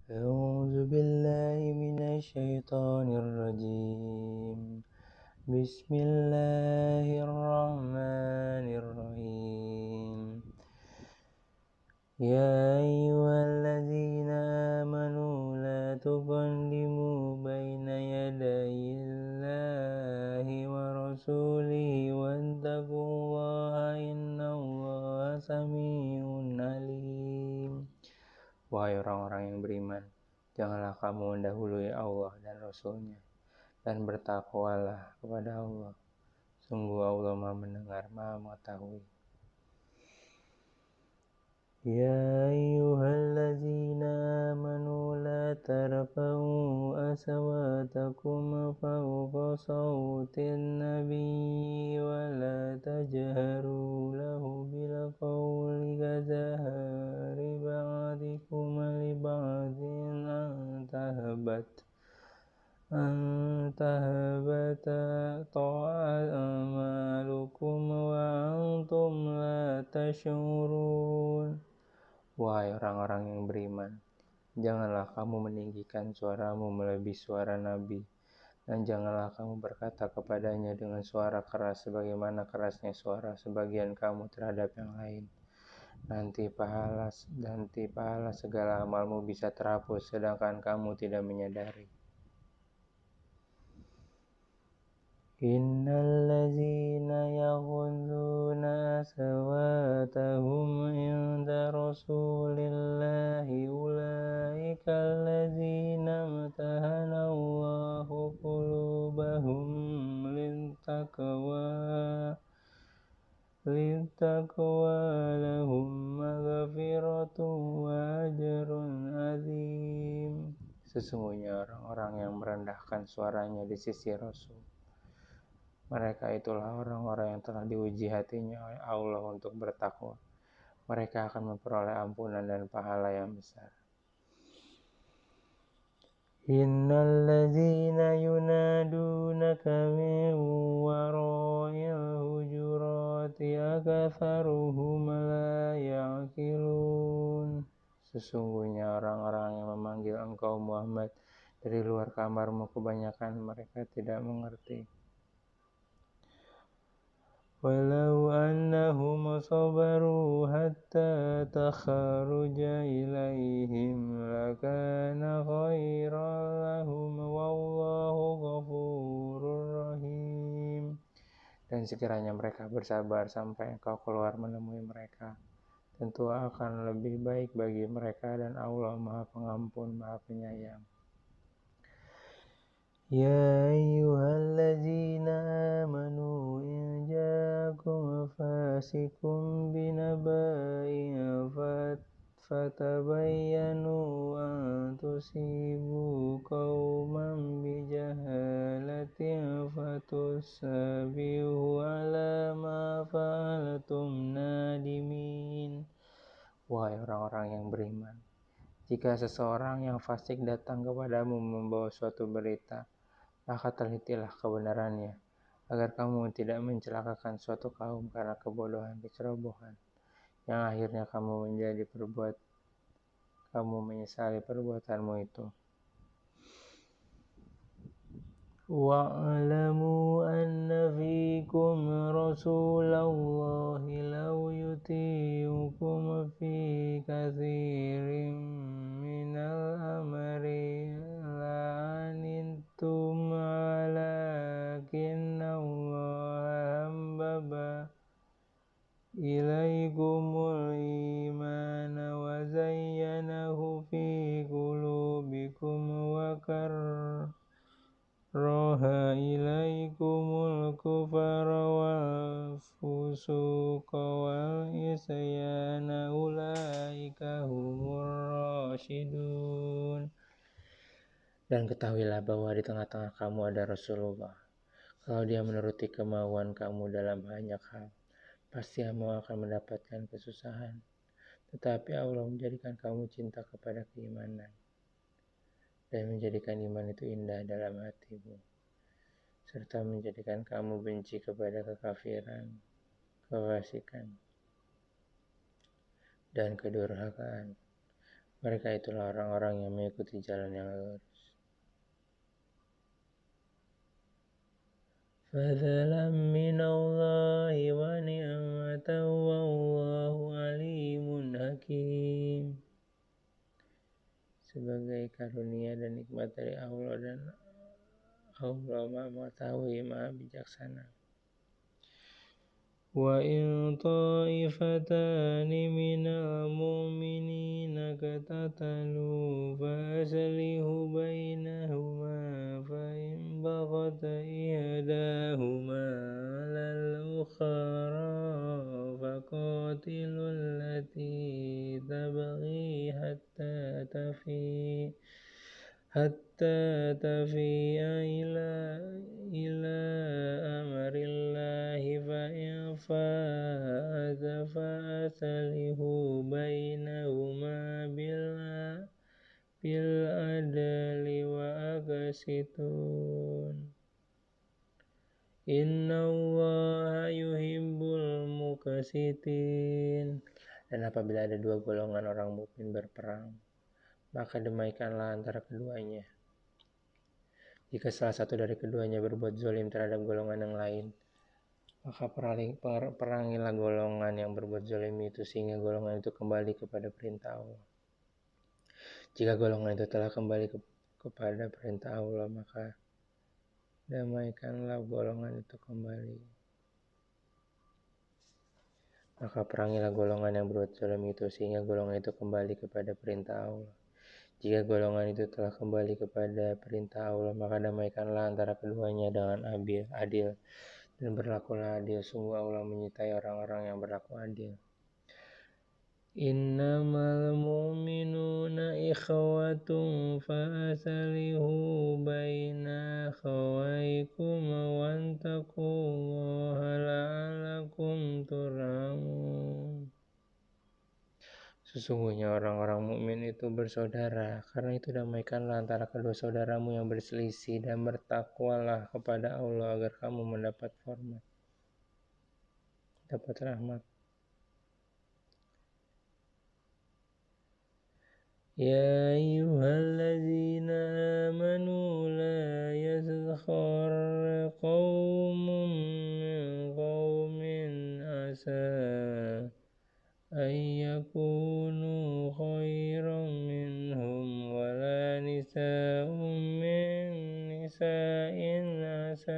أعوذ بالله من الشيطان الرجيم بسم الله الرحمن الرحيم يا أيها الذين آمنوا لا تقدموا بين يدي الله ورسوله واتقوا الله إن الله سميع عليم. Wahai orang-orang yang beriman, janganlah kamu mendahului Allah dan Rasul-Nya, dan bertakwalah kepada Allah. Sungguh Allah Maha mendengar, Maha mengetahui. Ya ayyuhallazina amanu la tarfa'u aswatakum fawqa sawtin nabiyyi wa la tajharu lahu bil qawli kajahri ba'dikum li ba'din an tahbata a'malukum wa antum la tash'urun. Wahai orang-orang yang beriman, janganlah kamu meninggikan suaramu melebihi suara Nabi, dan janganlah kamu berkata kepadanya dengan suara keras sebagaimana kerasnya suara sebagian kamu terhadap yang lain. Nanti pahala segala amalmu bisa terhapus sedangkan kamu tidak menyadari. Innallazina yaghudduna aswatahum inda rasulillahi ulaika allazina imtahana Allahu qulubahum littaqwa lahum maghfiratun wa ajrun azim. Sesungguhnya orang-orang yang merendahkan suaranya di sisi Rasul, mereka itulah orang-orang yang telah diuji hatinya oleh Allah untuk bertakwa. Mereka akan memperoleh ampunan dan pahala yang besar. Innallazina yunadunaka min wara'il hujurati akatsaruhum la ya'qilun. Sesungguhnya orang-orang yang memanggil engkau Muhammad dari luar kamarmu, kebanyakan mereka tidak mengerti. Walau annahum sabaru hatta takhruja ilaihim lakana khairan lahum wallahu ghafurur rahim. Dan sekiranya mereka bersabar sampai engkau keluar menemui mereka, tentu akan lebih baik bagi mereka, dan Allah Maha Pengampun, Maha Penyayang. Ya ayyuhallazina amanu in ja'akum fasiqun binaba'in fatabayyanu an tusibu qauman bijahalatin fatusbihu ala ma fa'altum nadimin. Wahai orang-orang yang beriman, jika seseorang yang fasik datang kepadamu membawa suatu berita, maka telitilah kebenarannya, agar kamu tidak mencelakakan suatu kaum karena kebodohan kecerobohan, yang akhirnya kamu menyesali perbuatanmu itu. Wa'lamu anna fikum rasulallahi law yuti'ukum fi katsirin minal amri la'anittum walakinna Allah habbaba ilaikumul imana wa zayyanahu fi qulubikum wa roha ilaikumul kufara wal fusuqa wal isyana ulaika humur rasyidun. Dan ketahuilah bahwa di tengah-tengah kamu ada Rasulullah. Kalau dia menuruti kemauan kamu dalam banyak hal, pasti kamu akan mendapatkan kesusahan. Tetapi Allah menjadikan kamu cinta kepada keimanan, dan menjadikan iman itu indah dalam hatimu, serta menjadikan kamu benci kepada kekafiran, kefasikan, dan kedurhakaan. Mereka itulah orang-orang yang mengikuti jalan yang lurus. Fadlan minallahi wa ni'matan wallahu alimun hakim. Sebagai karunia dan nikmat dari Allah, dan Allah Maha Mengetahui, Maha Bijaksana. Wa in ta'ifatani minal mu'minina qatatalu fa aslihu bainahuma fa in baghat ihdahuma 'alal ukhra faqatilul lati tabghi hatta tafi'a ila amrillahi fa in fa'at fa aslihu bainahuma bil adli wa aqsitun innallaha yuhibbul muqsitin. Dan apabila ada dua golongan orang mukmin berperang, maka damaikanlah antara keduanya. Jika salah satu dari keduanya berbuat zalim terhadap golongan yang lain, maka perangilah golongan yang berbuat zalim itu sehingga golongan itu kembali kepada perintah Allah. Jika golongan itu telah kembali kepada perintah Allah, maka damaikanlah golongan itu kembali. Maka perangilah golongan yang berbuat zalim itu sehingga golongan itu kembali kepada perintah Allah. Jika golongan itu telah kembali kepada perintah Allah, maka damaikanlah antara keduanya dengan adil, dan berlakulah adil. Sungguh Allah menyertai orang-orang yang berlaku adil. Innamal mu'minuna ikhwatun fa aslihu baina akhawaykum wattaqullaha la'allakum turhamun. Sesungguhnya orang-orang mukmin itu bersaudara, karena itu damaikanlah antara kedua saudaramu yang berselisih, dan bertakwalah kepada Allah agar kamu mendapat rahmat. Ya ayyuhalladzina amanu la yaskhar qaumun min qaumin asa ayyakunu khairan minhum wala nisa'un min nisa'in asa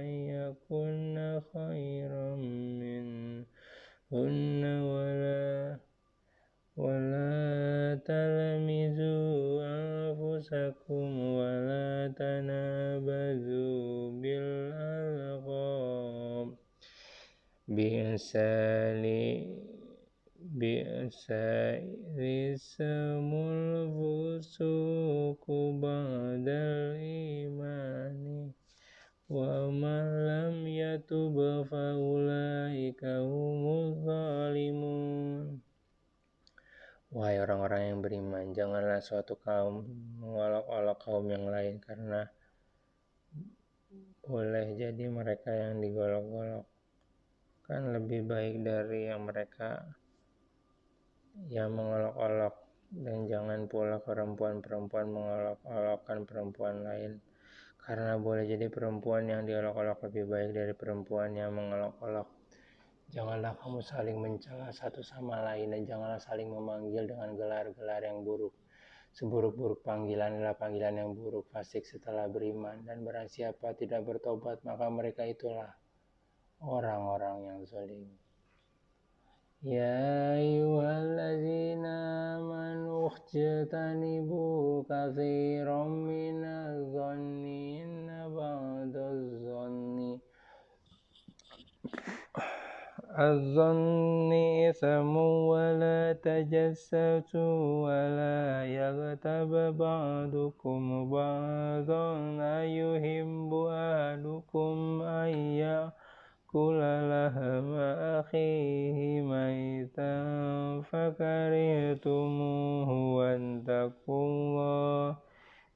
ayyakunna khairan minhunna wala talmizu anfusakum wala tanabazu bil alqab bi'sa'ismul fusuqu ba'dal imani wa man lam yatub fa ulaika humuz zalimun. Wahai orang-orang yang beriman, janganlah suatu kaum mengolok-olok kaum yang lain, karena boleh jadi mereka yang digolok-golok kan lebih baik dari yang mereka yang mengolok-olok. Dan jangan pula perempuan-perempuan mengolok-olokkan perempuan lain, karena boleh jadi perempuan yang diolok-olok lebih baik dari perempuan yang mengolok-olok. Janganlah kamu saling mencela satu sama lain, dan janganlah saling memanggil dengan gelar-gelar yang buruk. Seburuk-buruk panggilan adalah panggilan yang buruk, fasik setelah beriman. Dan barang siapa tidak bertobat, maka mereka itulah orang-orang yang zalim. Ya ayyuhalladzina amanu ijtanibu katsiran minadh dhanni inna ba'dadh dhanni az-zanni ismun wa la tajassasu wa la yaghtab ba'dukum ba'dan ayuhibbu ahadukum ayyakula lahma akhihi maitan fakarihtumuhu wattaqullaha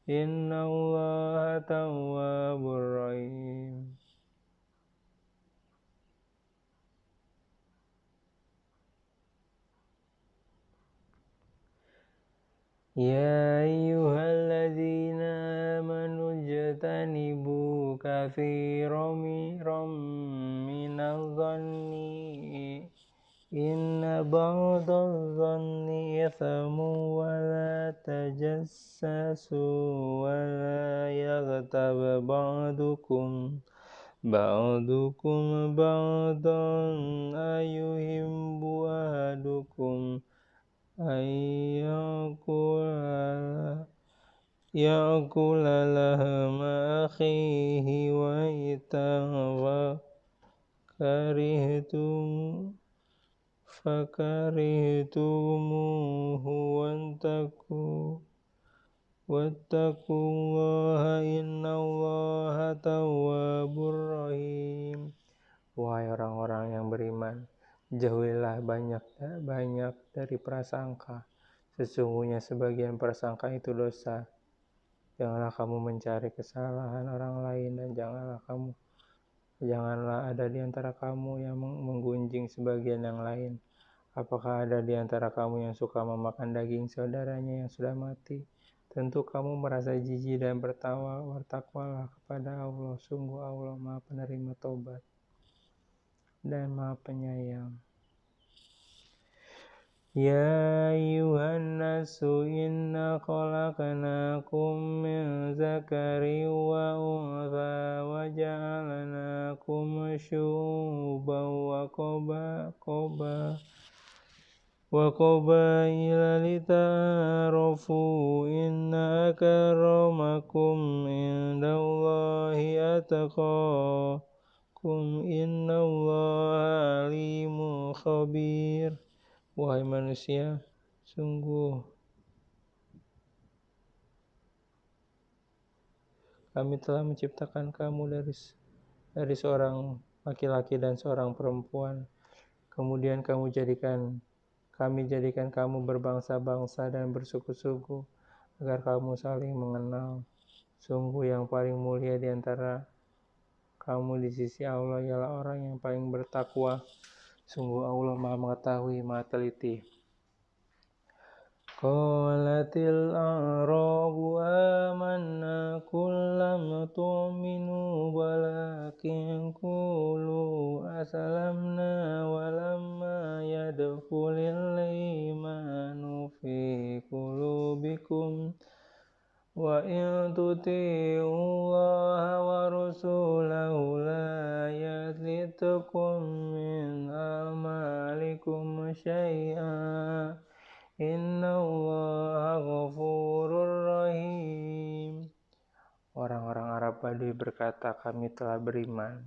innallaha tawwabur rahim. يا أيها الذين آمنوا اجتنبوا كثيرا من الظن إن بعض الظن إثم ولا تجسسوا ولا يغتب بعضكم بعضا أيحب أحدكم أن يأكل لحم أخيه ميتا فكرهتموه واتقوا الله إن الله تواب رحيم. Wahai orang-orang yang beriman, jauhilah banyak dari prasangka. Sesungguhnya sebagian prasangka itu dosa. Janganlah kamu mencari kesalahan orang lain dan janganlah ada di antara kamu yang menggunjing sebagian yang lain. Apakah ada di antara kamu yang suka memakan daging saudaranya yang sudah mati? Tentu kamu merasa jijik dan bertakwalah kepada Allah. Sungguh Allah Maha Penerima Taubat dan Maha Penyayang. Ya ayyuhan nasu inna khalaqnakum min zakarin wa untha wa ja'alnakum syu'uban wa qabaila lita'arafu inna akramakum indallahi atqakum innallaha alimun khabir. Wahai manusia, sungguh kami telah menciptakan kamu dari seorang laki-laki dan seorang perempuan. Kemudian kami jadikan kamu berbangsa-bangsa dan bersuku-suku agar kamu saling mengenal. Sungguh yang paling mulia di antara kamu di sisi Allah ialah orang yang paling bertakwa. Sungguh Allah Maha mengetahui, Maha teliti. Qalatil a'rabu amanna qul lam tu'minu walakin qulu aslamna walamma yadkhulil imanu fi qulubikum wa in tuti'ullaha wa rasulahu la yalitukum min amalikum syai'an innallaha ghafurur rahim. Orang-orang Arab Badui berkata, kami telah beriman.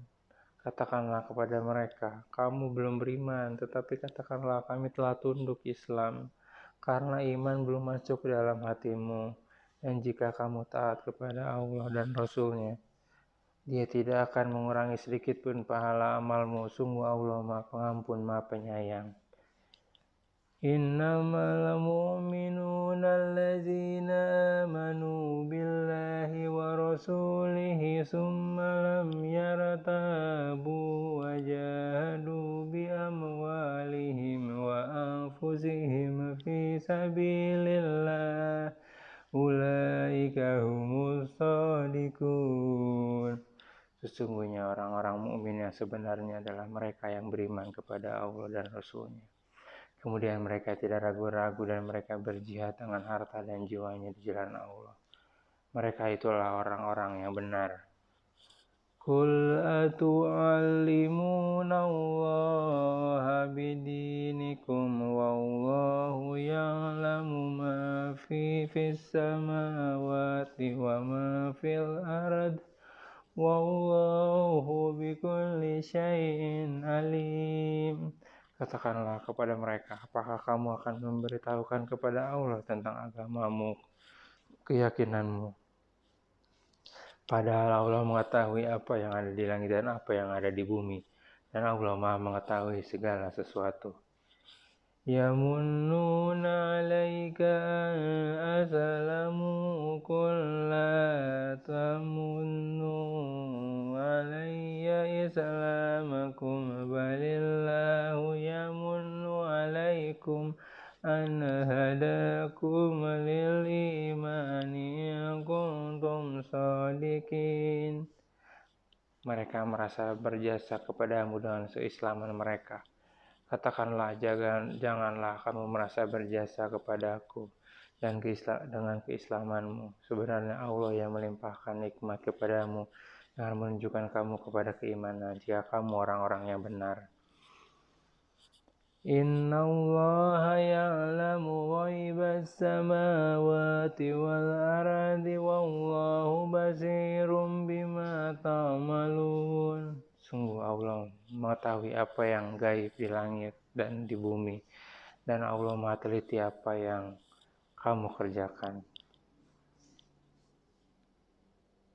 Katakanlah kepada mereka, kamu belum beriman, tetapi katakanlah kami telah tunduk Islam, karena iman belum masuk ke dalam hatimu. Dan jika kamu taat kepada Allah dan Rasul-Nya, Dia tidak akan mengurangi sedikit pun pahala amalmu. Sungguh Allah Maha Pengampun, Maha Penyayang. Innamal mu'minuna allazina amanu billahi wa rasulihi summa lam yartabu wa jahadu bi amwalihim wa anfusihim fi sabilillah ulaika humus shadiqun. Sesungguhnya orang-orang mukmin yang sebenarnya adalah mereka yang beriman kepada Allah dan Rasul-Nya. Kemudian mereka tidak ragu-ragu dan mereka berjihad dengan harta dan jiwanya di jalan Allah. Mereka itulah orang-orang yang benar. Qul atu'allimuna Allaha bidinikum wallahu ya'lamu ma fis samawati wa ma fil ard wallahu bikulli syai'in alim. Katakanlah kepada mereka, apakah kamu akan memberitahukan kepada Allah tentang agamamu, keyakinanmu? Padahal Allah mengetahui apa yang ada di langit dan apa yang ada di bumi. Dan Allah Maha mengetahui segala sesuatu. Yamunnuna alaika asalamu qul la tamunnu alayya islamakum balillahu yamunnu alaikum an hadakum lil mereka merasa berjasa kepadamu dengan keislaman mereka. Katakanlah, janganlah kamu merasa berjasa kepadaku dan dengan keislamanmu. Sebenarnya Allah yang melimpahkan nikmat kepadamu dengan menunjukkan kamu kepada keimanan jika kamu orang-orang yang benar. Inna Allah ya'lamu ghaibas samawati wal ardi wallahu basirum bima ta'malun. Sungguh Allah mengetahui apa yang gaib di langit dan di bumi, dan Allah maha teliti apa yang kamu kerjakan.